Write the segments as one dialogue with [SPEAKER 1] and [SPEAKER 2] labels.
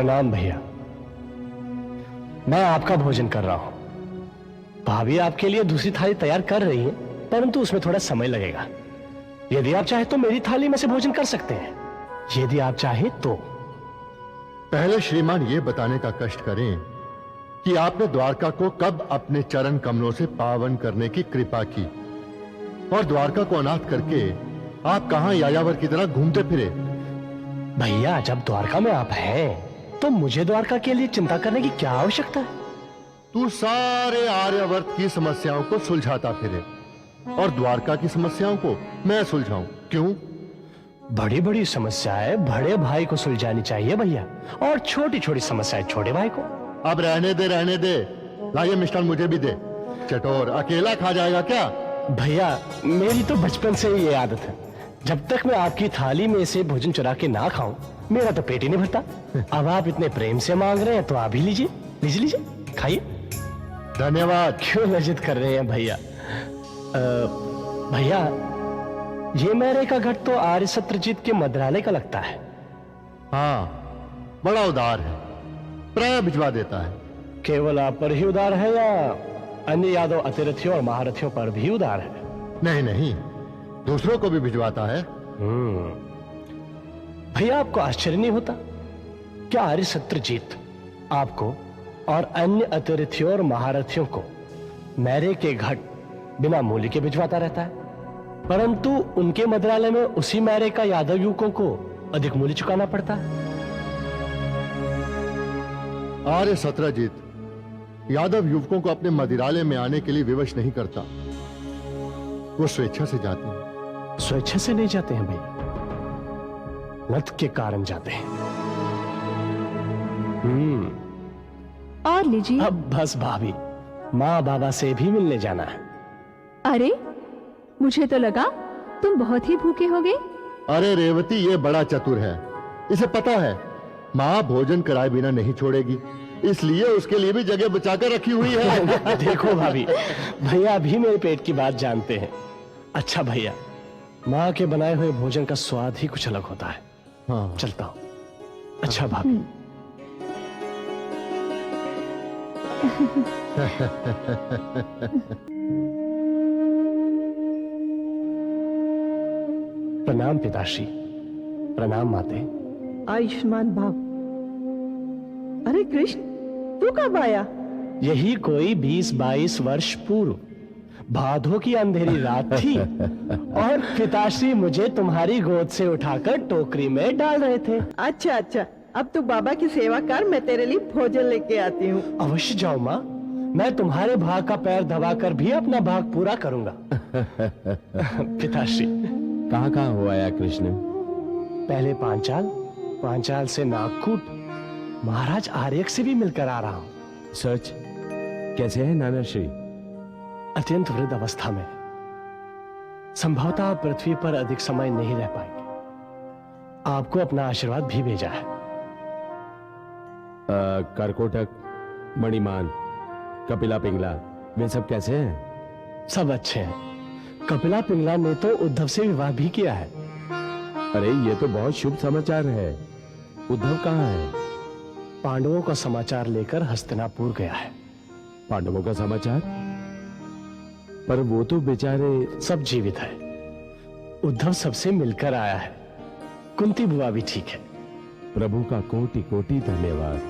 [SPEAKER 1] प्रणाम भैया। मैं आपका भोजन कर रहा हूं। भाभी आपके लिए दूसरी थाली तैयार कर रही है, परंतु उसमें थोड़ा समय लगेगा। यदि आप चाहें तो मेरी थाली में से भोजन कर सकते हैं, यदि आप चाहें तो।
[SPEAKER 2] पहले श्रीमान ये बताने का कष्ट करें कि आपने द्वारका को कब अपने चरण कमलों से पावन करने की कृपा की, और द्वारका को अनाथ करके आप कहां यायावर की तरह घूमते फिरे।
[SPEAKER 1] भैया, जब द्वारका में आप हैं तो मुझे द्वारका के लिए चिंता करने की क्या आवश्यकता है?
[SPEAKER 2] तू सारे आर्यावर्त की समस्याओं को सुलझाता फिरे, और द्वारका की समस्याओं को मैं सुलझाऊं। क्यों?
[SPEAKER 1] बड़ी बड़ी समस्याएं बड़े भाई को सुलझानी चाहिए भैया, और छोटी छोटी समस्याएं छोटे भाई को।
[SPEAKER 2] अब रहने दे रहने दे। लाइए मिष्ठान मुझे भी दे। चटोर अकेला खा जाएगा क्या?
[SPEAKER 1] भैया, मेरी तो बचपन से ही ये आदत है, जब तक मैं आपकी थाली में से भोजन चुरा के ना खाऊं मेरा तो पेट ही नहीं भरता। अब आप इतने प्रेम से मांग रहे हैं तो आप भी लीजिए लीजिए लीजिए, खाइए।
[SPEAKER 2] धन्यवाद।
[SPEAKER 1] क्यों लज्जित कर रहे हैं भैया? भैया, ये मेरे का घट तो आर्य सत्रजीत के मद्रालय का लगता है।
[SPEAKER 2] हाँ, बड़ा उदार है, प्राय भिजवा देता है।
[SPEAKER 1] केवल आप पर ही उदार है या अन्य यादव अतिरथियों और महारथियों पर भी उदार है?
[SPEAKER 2] नहीं नहीं, दूसरों को भी भिजवाता है।
[SPEAKER 1] भैया, आपको आश्चर्य नहीं होता क्या आर्य सत्रजीत आपको और अन्य अतिरथियों और महारथियों को मैरे के घट बिना मूल्य के भिजवाता रहता है, परंतु उनके मद्रालय में उसी मैरे का यादव युवकों को अधिक मूल्य चुकाना पड़ता है?
[SPEAKER 2] आर्य सत्रजीत यादव युवकों को अपने मदिरालय में आने के लिए विवश नहीं करता, वो स्वेच्छा से जाते हैं।
[SPEAKER 1] स्वेच्छा से नहीं जाते हैं भैया, लत के कारण जाते हैं।
[SPEAKER 3] और लीजिए।
[SPEAKER 1] अब बस भाभी, माँ बाबा से भी मिलने जाना है।
[SPEAKER 3] अरे, मुझे तो लगा तुम बहुत ही भूखे होगे।
[SPEAKER 2] अरे रेवती, ये बड़ा चतुर है, इसे पता है माँ भोजन कराए बिना नहीं छोड़ेगी, इसलिए उसके लिए भी जगह बचाकर रखी हुई है।
[SPEAKER 1] देखो भाभी, भैया भी मेरे पेट की बात जानते हैं। अच्छा भैया, माँ के बनाए हुए भोजन का स्वाद ही कुछ अलग होता है।
[SPEAKER 2] हाँ,
[SPEAKER 1] चलता हूँ। अच्छा भाभी। प्रणाम पिताश्री, प्रणाम माते।
[SPEAKER 4] आयुष्मान भाव। अरे कृष्ण, तू कब आया?
[SPEAKER 1] यही कोई 20-22 वर्ष पूर्व भादों की अंधेरी रात थी और पिताश्री मुझे तुम्हारी गोद से उठाकर टोकरी में डाल रहे थे।
[SPEAKER 4] अच्छा अच्छा, अब तू बाबा की सेवा कर, मैं तेरे लिए भोजन लेके आती हूँ।
[SPEAKER 1] अवश्य जाओ माँ, मैं तुम्हारे भाग का पैर दबाकर भी अपना भाग पूरा करूंगा। पिताश्री।
[SPEAKER 5] कहाँ कहाँ हो आया कृष्ण?
[SPEAKER 1] पहले पांचाल, पांचाल से नागकूट, महाराज आर्यक से भी मिलकर आ रहा हूँ।
[SPEAKER 5] सच? कैसे है नाना श्री?
[SPEAKER 1] अत्यंत वृद्ध अवस्था में, संभवतः आप पृथ्वी पर अधिक समय नहीं रह पाएंगे। आपको अपना आशीर्वाद भी भेजा है।
[SPEAKER 5] करकोटक, मणिमान, कपिला पिंगला, वे सब कैसे हैं?
[SPEAKER 1] सब अच्छे हैं। कपिला पिंगला ने तो उद्धव से विवाह भी किया है।
[SPEAKER 5] अरे, ये तो बहुत शुभ समाचार है। उद्धव कहाँ है?
[SPEAKER 1] पांडवों का समाचार लेकर हस्तिनापुर गया है।
[SPEAKER 5] पांडवों का समाचार? पर वो तो बेचारे
[SPEAKER 1] सब जीवित है। उद्धव सबसे मिलकर आया है। कुंती बुआ भी ठीक है।
[SPEAKER 5] प्रभु का कोटि कोटि धन्यवाद।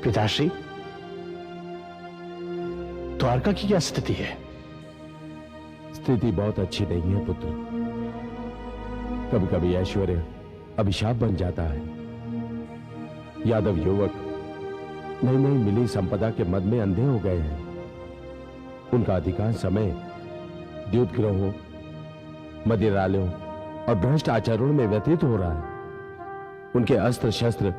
[SPEAKER 1] पिताश्री, द्वारका की क्या स्थिति है?
[SPEAKER 5] स्थिति बहुत अच्छी नहीं है पुत्र। कभी कभी ऐश्वर्य अभिशाप बन जाता है। यादव युवक नई नई मिली संपदा के मद में अंधे हो गए हैं। उनका अधिकांश समय द्यूतगृहों, मदिरालयों और भ्रष्ट आचरण में व्यतीत हो रहा है। उनके अस्त्र शस्त्र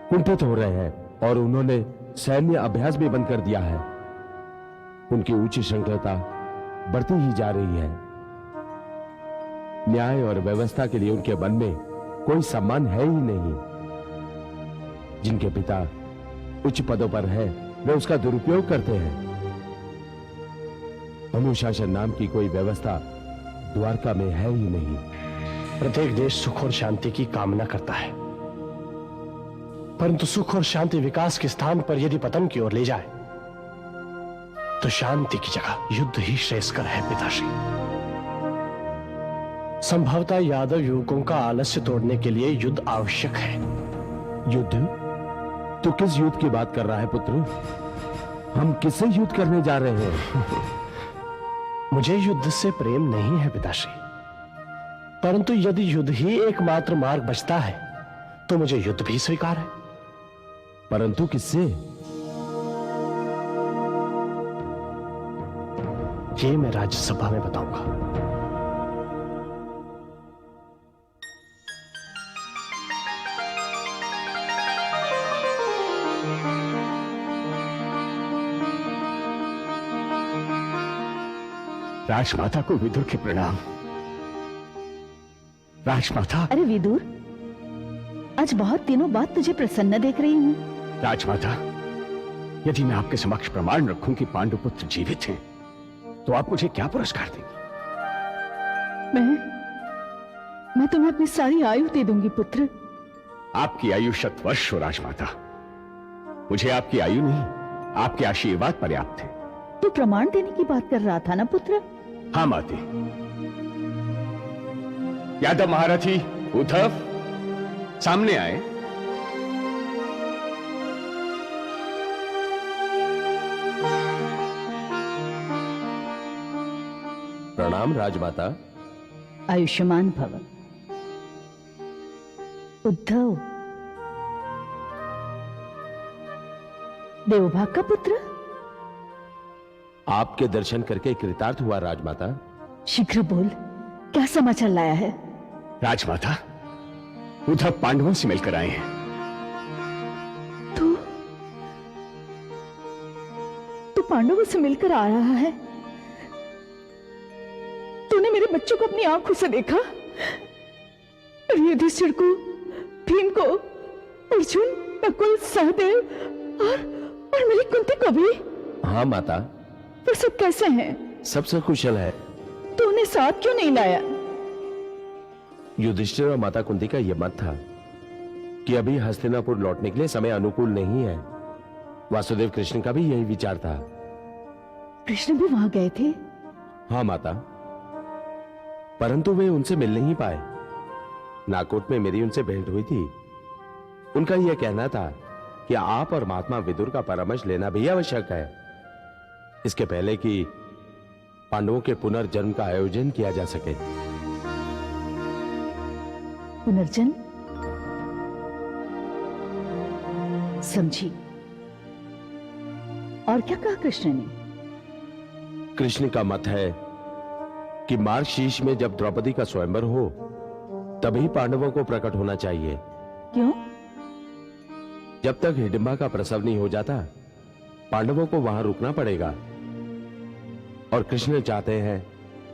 [SPEAKER 5] कुंठित हो रहे हैं और उन्होंने सैन्य अभ्यास भी बंद कर दिया है। उनकी उच्च श्रृंखलता बढ़ती ही जा रही है। न्याय और व्यवस्था के लिए उनके मन में कोई सम्मान है ही नहीं। जिनके पिता उच्च पदों पर है, वे उसका दुरुपयोग करते हैं। अनुशासन नाम की कोई व्यवस्था द्वारका में है ही नहीं।
[SPEAKER 1] प्रत्येक देश सुख और शांति की कामना करता है, परंतु सुख और शांति विकास के स्थान पर यदि पतन की ओर ले जाए तो शांति की जगह युद्ध ही श्रेयस्कर है पिताश्री। संभवतः यादव युवकों का आलस्य तोड़ने के लिए युद्ध आवश्यक है।
[SPEAKER 5] युद्ध? तो किस युद्ध की बात कर रहा है पुत्र? हम किससे युद्ध करने जा रहे हैं?
[SPEAKER 1] मुझे युद्ध से प्रेम नहीं है पिताश्री, परंतु यदि युद्ध ही एकमात्र मार्ग बचता है तो मुझे युद्ध भी स्वीकार है।
[SPEAKER 5] परंतु किससे?
[SPEAKER 1] ये मैं राज्यसभा में बताऊंगा।
[SPEAKER 6] राजमाता को विदुर के प्रणाम। राजमाता।
[SPEAKER 7] अरे विदुर, आज बहुत दिनों बाद तुझे प्रसन्न देख रही हूँ।
[SPEAKER 6] राजमाता, यदि मैं आपके समक्ष प्रमाण रखूं कि पांडुपुत्र जीवित हैं, तो आप मुझे क्या पुरस्कार देंगी?
[SPEAKER 7] मैं तुम्हें अपनी सारी आयु दे दूंगी पुत्र।
[SPEAKER 6] आपकी आयु शतवर्ष हो राजमाता। मुझे आपकी आयु नहीं, आपके आशीर्वाद पर्याप्त है।
[SPEAKER 7] तू प्रमाण देने की बात कर रहा था ना पुत्र?
[SPEAKER 6] हाँ माते। यादव महारथी उद्धव सामने आए।
[SPEAKER 5] प्रणाम राजमाता।
[SPEAKER 7] आयुष्मान भव। उद्धव, देवभाग का पुत्र?
[SPEAKER 5] आपके दर्शन करके कृतार्थ हुआ राजमाता।
[SPEAKER 7] शीघ्र बोल, क्या समाचार लाया है?
[SPEAKER 6] राजमाता, उद्धव पांडवों से मिलकर आए हैं।
[SPEAKER 7] तू पांडवों से मिलकर आ रहा है? तूने मेरे बच्चों को अपनी आंखों से देखा? युधिष्ठिर को, भीम को, अर्जुन, नकुल, सहदेव और मेरी कुंती को भी?
[SPEAKER 5] हाँ माता।
[SPEAKER 7] वो सब कैसे हैं?
[SPEAKER 5] सब सकुशल है।
[SPEAKER 7] तो उन्हें साथ क्यों नहीं लाया?
[SPEAKER 5] युधिष्ठिर और माता कुंती का यह मत था कि अभी हस्तिनापुर लौटने के लिए समय अनुकूल नहीं है। वासुदेव कृष्ण का भी यही विचार था।
[SPEAKER 7] कृष्ण भी वहां गए थे?
[SPEAKER 5] हाँ माता, परंतु वे उनसे मिल नहीं पाए। नाकोट में मेरी उनसे भेंट हुई थी। उनका यह कहना था कि आप और महात्मा विदुर का परामर्श लेना भी आवश्यक है, इसके पहले कि पांडवों के पुनर्जन्म का आयोजन किया जा सके।
[SPEAKER 7] पुनर्जन्म? समझी। और क्या कहा कृष्ण ने?
[SPEAKER 5] कृष्ण का मत है कि मार्गशीर्ष में जब द्रौपदी का स्वयंवर हो तभी पांडवों को प्रकट होना चाहिए।
[SPEAKER 7] क्यों?
[SPEAKER 5] जब तक हिडिंबा का प्रसव नहीं हो जाता पांडवों को वहां रुकना पड़ेगा। और कृष्ण चाहते हैं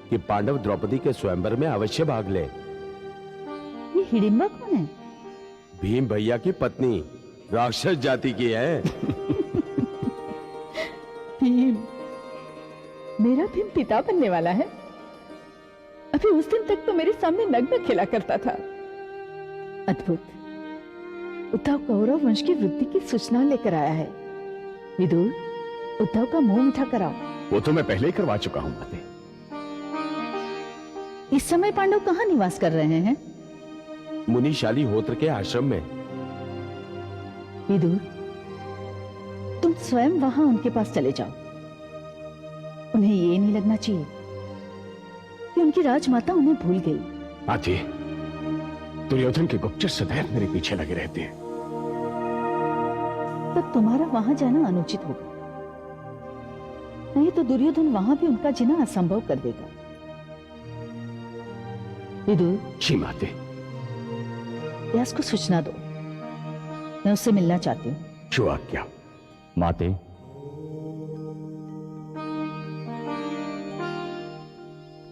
[SPEAKER 5] कि पांडव द्रौपदी के स्वयंवर में अवश्य भाग ले।
[SPEAKER 7] ये हिडिंबा कौन है?
[SPEAKER 5] भीम भैया की पत्नी, राक्षस जाति की है।
[SPEAKER 7] भीम? मेरा भीम पिता बनने वाला है? अभी उस दिन तक तो मेरे सामने नग्न खेला करता था। अद्भुत। उद्धव कौरव वंश की वृद्धि की सूचना लेकर आया है। विदुर, उद्धव का मुंह मीठा कराओ।
[SPEAKER 6] वो तो मैं पहले ही करवा चुका हूं माते।
[SPEAKER 7] इस समय पांडव कहां निवास कर रहे हैं?
[SPEAKER 5] मुनिशाली होत्र के आश्रम में।
[SPEAKER 7] विदुर, तुम स्वयं वहां उनके पास चले जाओ। उन्हें ये नहीं लगना चाहिए कि उनकी राजमाता उन्हें भूल गई।
[SPEAKER 6] माते, दुर्योधन के गुप्तचर सदैव मेरे पीछे लगे रहते हैं।
[SPEAKER 7] तब तुम्हारा वहां जाना अनुचित होगा, नहीं तो दुर्योधन वहां भी उनका जीना असंभव कर देगा। विदुर,
[SPEAKER 6] जी माते।
[SPEAKER 7] व्यास को सूचना दो, मैं उससे मिलना चाहती हूँ।
[SPEAKER 6] जो आज्ञा
[SPEAKER 8] माते।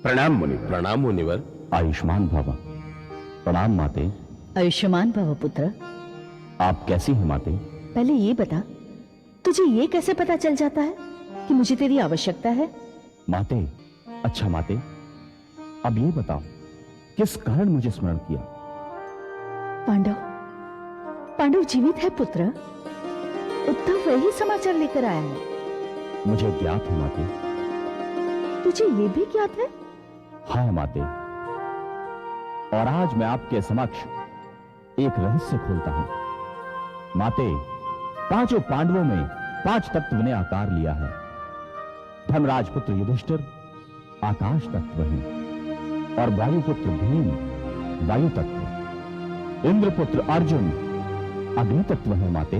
[SPEAKER 6] प्रणाम मुनि।
[SPEAKER 5] प्रणाम मुनिवर।
[SPEAKER 8] आयुष्मान भव। प्रणाम माते।
[SPEAKER 7] आयुष्मान भव पुत्र।
[SPEAKER 8] आप कैसी हैं माते?
[SPEAKER 7] पहले ये बता, तुझे ये कैसे पता चल जाता है कि मुझे तेरी आवश्यकता है?
[SPEAKER 8] माते, अच्छा माते, अब ये बताओ किस कारण मुझे स्मरण किया?
[SPEAKER 7] पांडव जीवित है पुत्र। उद्धव वही समाचार लेकर आया है।
[SPEAKER 8] मुझे ज्ञात है माते।
[SPEAKER 7] तुझे ये भी ज्ञात है?
[SPEAKER 8] हाँ माते, और आज मैं आपके समक्ष एक रहस्य खोलता हूं। माते, पांचों पांडवों में 5 तत्व ने आकार लिया है। धर्मराज पुत्र युधिष्ठिर आकाश तत्व है, और वायुपुत्र भीम वायु तत्व, इंद्रपुत्र अर्जुन अग्नि तत्व है माते,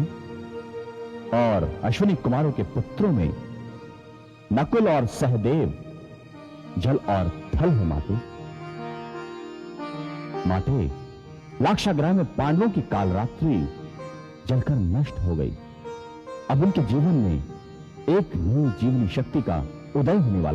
[SPEAKER 8] और अश्विनी कुमारों के पुत्रों में नकुल और सहदेव जल और थल है माते। माते, लाक्षागृह में पांडवों की कालरात्रि जलकर नष्ट हो गई। अब उनके जीवन में एक नई जीवनी शक्ति का उदय होने वाला